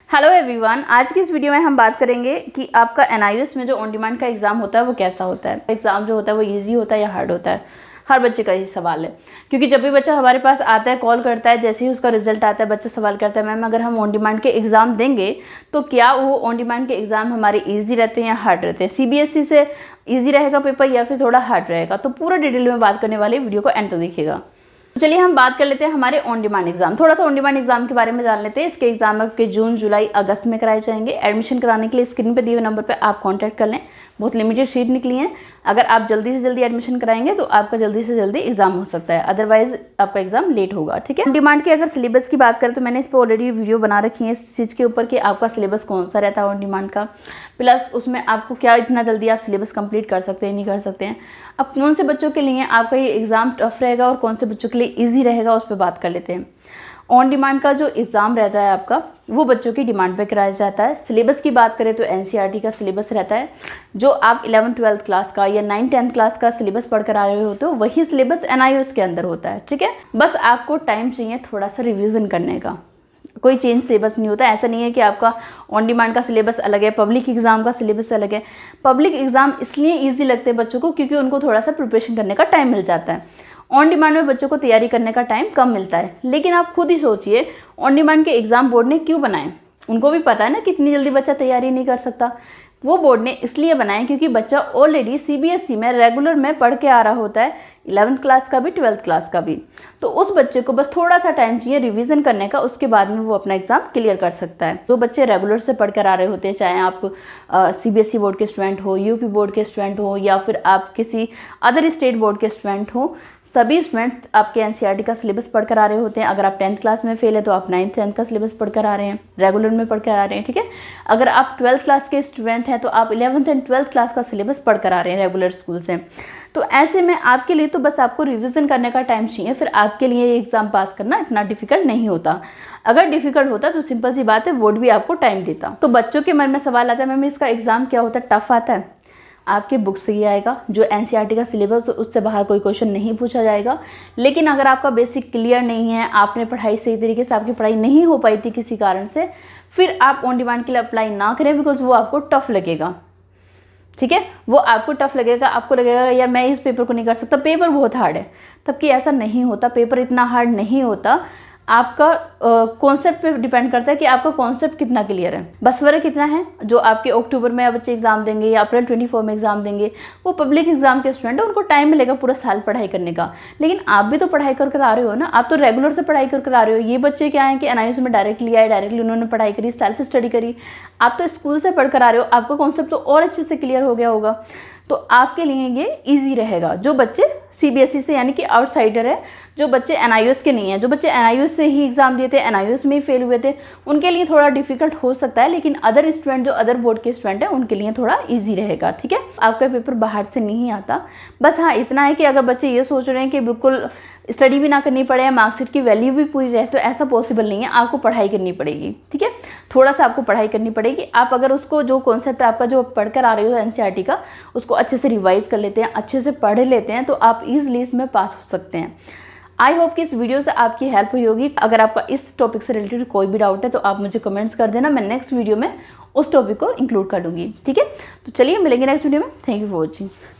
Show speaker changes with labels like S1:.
S1: Hello everyone, आज की इस वीडियो में हम बात करेंगे कि आपका एनआईओएस में जो ऑन डिमांड का एग्ज़ाम होता है वो कैसा होता है। एग्ज़ाम जो होता है वो इजी होता है या हार्ड होता है, हर बच्चे का ही सवाल है। क्योंकि जब भी बच्चा हमारे पास आता है, कॉल करता है, जैसे ही उसका रिजल्ट आता है बच्चा सवाल करता है, मैम अगर हम ऑन डिमांड के एग्ज़ाम देंगे तो क्या वो ऑन डिमांड के एग्ज़ाम हमारे ईजी रहते हैं या हार्ड रहते हैं, सीबीएसई से ईजी रहेगा पेपर या फिर थोड़ा हार्ड रहेगा। तो पूरा डिटेल में बात करने वाले वीडियो को एंड तक देखिएगा। चलिए हम बात कर लेते हैं हमारे ऑन डिमांड एग्जाम। थोड़ा सा ऑन डिमांड एग्जाम के बारे में जान लेते हैं। इसके एग्जाम आपके जून, जुलाई, अगस्त में कराए जाएंगे। एडमिशन कराने के लिए स्क्रीन पे दिए हुए नंबर पे आप कांटेक्ट कर लें। बहुत लिमिटेड सीट निकली हैं। अगर आप जल्दी से जल्दी एडमिशन कराएंगे तो आपका जल्दी से जल्दी एग्जाम हो सकता है, अदरवाइज आपका एग्जाम लेट होगा। ठीक है। ऑन डिमांड की अगर सिलेबस की बात करें तो मैंने इस पर ऑलरेडी वीडियो बना रखी है इस चीज़ के ऊपर कि आपका सिलेबस कौन सा रहता है ऑन डिमांड का, प्लस उसमें आपको क्या इतना जल्दी आप सिलेबस कंप्लीट कर सकते हैं, नहीं कर सकते हैं। अब कौन से बच्चों के लिए आपका ये एग्ज़ाम टफ रहेगा और कौन से बच्चों के लिए ईजी रहेगा उस पर बात कर लेते हैं। ऑन डिमांड का जो एग्ज़ाम रहता है आपका वो बच्चों की डिमांड पे कराया जाता है। सिलेबस की बात करें तो एनसीईआरटी का सिलेबस रहता है। जो आप 11th-12th क्लास का या 9th-10th क्लास का सिलेबस पढ़ कर आ रहे होते हो वही सिलेबस एनआईओएस के अंदर होता है। ठीक है। बस आपको टाइम चाहिए थोड़ा सा रिविज़न करने का, कोई चेंज सिलेबस नहीं होता। ऐसा नहीं है कि आपका ऑन डिमांड का सिलेबस अलग है, पब्लिक एग्जाम का सिलेबस अलग है। पब्लिक एग्जाम इसलिए इजी लगते हैं बच्चों को क्योंकि उनको थोड़ा सा प्रिपरेशन करने का टाइम मिल जाता है। ऑन डिमांड में बच्चों को तैयारी करने का टाइम कम मिलता है। लेकिन आप खुद ही सोचिए, ऑन डिमांड के एग्जाम बोर्ड ने क्यों बनाए? उनको भी पता है ना कितनी जल्दी बच्चा तैयारी नहीं कर सकता। वो बोर्ड ने इसलिए बनाए क्योंकि बच्चा ऑलरेडी सीबीएसई में रेगुलर में पढ़ के आ रहा होता है, 11th क्लास का भी 12th क्लास का भी। तो उस बच्चे को बस थोड़ा सा टाइम चाहिए रिवीजन करने का, उसके बाद में वो अपना एग्जाम क्लियर कर सकता है। जो बच्चे रेगुलर से पढ़ कर आ रहे होते हैं, चाहे आप सीबीएसई बोर्ड के स्टूडेंट हो, यूपी बोर्ड के स्टूडेंट हो या फिर आप किसी अदर स्टेट बोर्ड के स्टूडेंट हो, सभी स्टूडेंट आपके एनसीईआरटी का सिलेबस पढ़ कर आ रहे होते हैं। अगर आप 10th क्लास में फेल है तो आप 9th-10th का सिलेबस पढ़ कर आ रहे हैं, रेगुलर में पढ़ कर आ रहे हैं। ठीक है। अगर आप 12th क्लास के स्टूडेंट हैं तो आप 11th एंड 12th क्लास का सिलेबस पढ़ कर आ रहे हैं रेगुलर स्कूल से। तो ऐसे में आपके लिए तो बस आपको रिवीजन करने का टाइम चाहिए, फिर आपके लिए एग्जाम पास करना इतना डिफिकल्ट नहीं होता। अगर डिफिकल्ट होता तो सिंपल सी बात है, बोर्ड भी आपको टाइम देता। तो बच्चों के मन में सवाल आता है, मैम इसका एग्जाम क्या होता है, टफ आता है? आपके बुक से ही आएगा, जो एनसीईआरटी का सिलेबस उससे बाहर कोई क्वेश्चन नहीं पूछा जाएगा। लेकिन अगर आपका बेसिक क्लियर नहीं है, आपने पढ़ाई सही तरीके से, आपकी पढ़ाई नहीं हो पाई थी किसी कारण से, फिर आप ऑन डिमांड के लिए अप्लाई ना करें, बिकॉज वो आपको टफ लगेगा। ठीक है। वो आपको टफ लगेगा, आपको लगेगा यार मैं इस पेपर को नहीं कर सकता, पेपर बहुत हार्ड है। तबकि ऐसा नहीं होता, पेपर इतना हार्ड नहीं होता। आपका कॉन्सेप्ट पे डिपेंड करता है कि आपका कॉन्सेप्ट कितना क्लियर है। बस फर्क कितना है, जो आपके अक्टूबर में बच्चे एग्जाम देंगे या अप्रैल 24 में एग्जाम देंगे, वो पब्लिक एग्जाम के स्टूडेंट है, उनको टाइम मिलेगा पूरा साल पढ़ाई करने का। लेकिन आप भी तो पढ़ाई कर आ रहे हो ना, आप तो रेगुलर से पढ़ाई कर आ रहे हो। ये बच्चे क्या है कि एनआईओएस में डायरेक्टली आए, डायरेक्टली उन्होंने पढ़ाई करी, सेल्फ स्टडी करी। आप तो स्कूल से पढ़ कर आ रहे हो, आपका कॉन्सेप्ट तो और अच्छे से क्लियर हो गया होगा। तो आपके लिए ये इजी रहेगा। जो बच्चे सीबीएसई से यानी कि आउटसाइडर है, जो बच्चे एनआईओएस के नहीं हैं, जो बच्चे एनआईओएस से ही एग्जाम दिए थे, एनआईओएस में ही फेल हुए थे, उनके लिए थोड़ा डिफिकल्ट हो सकता है। लेकिन अदर स्टूडेंट जो अदर बोर्ड के स्टूडेंट हैं उनके लिए थोड़ा इजी रहेगा। ठीक है। आपका पेपर बाहर से नहीं आता। बस हाँ इतना है कि अगर बच्चे ये सोच रहे हैं कि बिल्कुल स्टडी भी ना करनी पड़े, मार्कशीट की वैल्यू भी पूरी रहे, तो ऐसा पॉसिबल नहीं है। आपको पढ़ाई करनी पड़ेगी। ठीक है। थोड़ा सा आपको पढ़ाई करनी पड़ेगी। आप अगर उसको जो कॉन्सेप्ट आपका जो पढ़ कर आ रहे हो एनसीईआरटी का, उसको अच्छे से रिवाइज कर लेते हैं, अच्छे से पढ़ लेते हैं, तो आप ईजिली इसमें पास हो सकते हैं। आई होप कि इस वीडियो से आपकी हेल्प हुई होगी। अगर आपका इस टॉपिक से रिलेटेड कोई भी डाउट है तो आप मुझे कमेंट्स कर देना, मैं नेक्स्ट वीडियो में उस टॉपिक को इंक्लूड कर लूँगी। ठीक है। तो चलिए मिलेंगे नेक्स्ट वीडियो में। Thank you for watching.